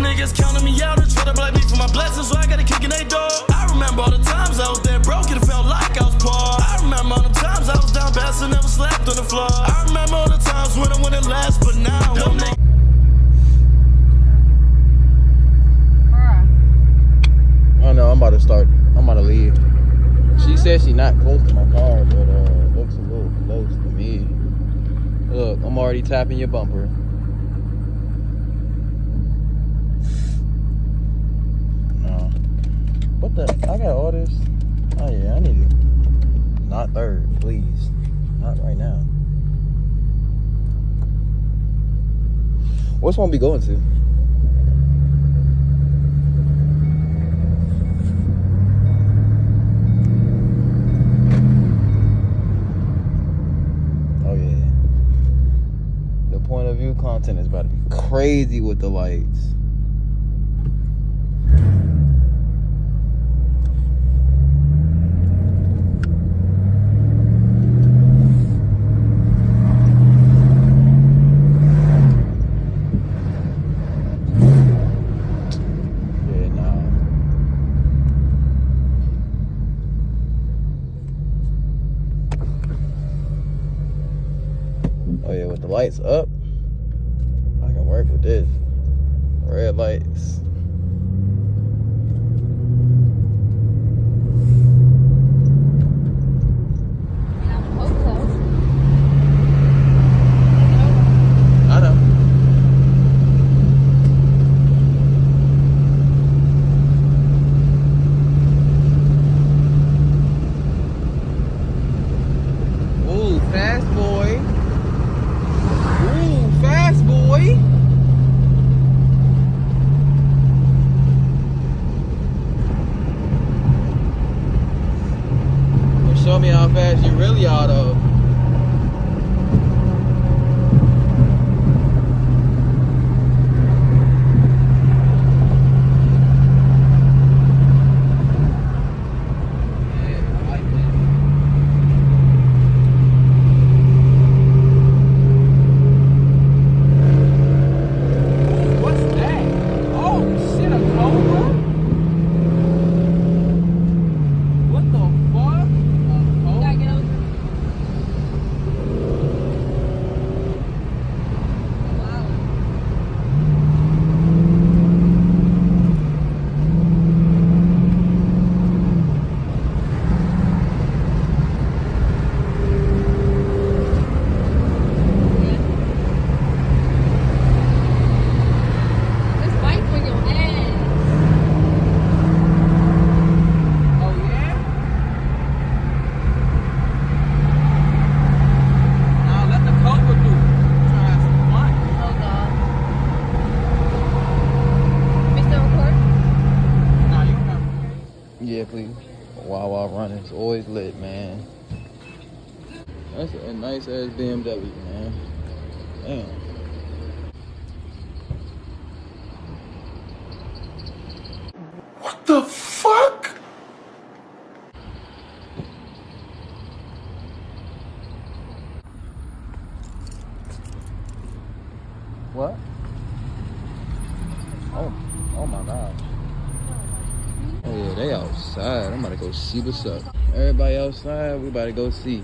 niggas counting me out and try to blame me for my blessings, so I gotta kick in they door. I remember all the times I was there broke, it felt like I was poor. I remember all the times I was down bad, so never slept on the floor. I remember all the times when I wouldn't last, but now them niggas. Oh no, I'm about to leave. She said she not close to my car, but looks a little close to me. Look, I'm already tapping your bumper. No. What the? I got all this. Oh yeah, I need it. Not third, please. Not right now. Which one we going to? Point of view content is about to be crazy with the lights. Yeah, nah. Oh yeah, with the lights up, work with this. Red lights. I know. Ooh, fast boy. Ooh, fast boy. Show me how fast you really are, though. What's that? Oh, shit, a Cobra? What the fuck? Yeah, please. Wow, running. It's always lit, man. That's a nice ass BMW, man. Damn. What the fuck? What? Oh my gosh. Oh yeah, they outside. I'm about to go see what's up. Everybody outside, we about to go see.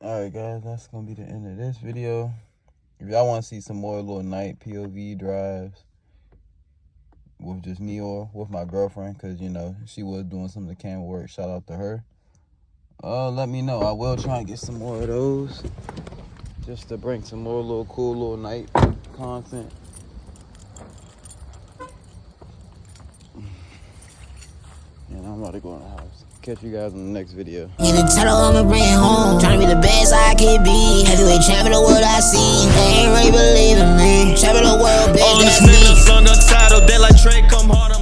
Alright guys, that's gonna be the end of this video. If y'all want to see some more little night POV drives with just me or with my girlfriend, because you know she was doing some of the camera work, shout out to her. let me know. I will try and get some more of those, just to bring some more little cool little night content. And I'm about to go in the house. Catch you guys in the next video. In the title, I'ma bring it home. Tryna be the best I can be. Heavyweight champion of what I see. They ain't really believing me. Champion of the world, bitch, All that's these niggas me. on the title, they like Trey, come harder.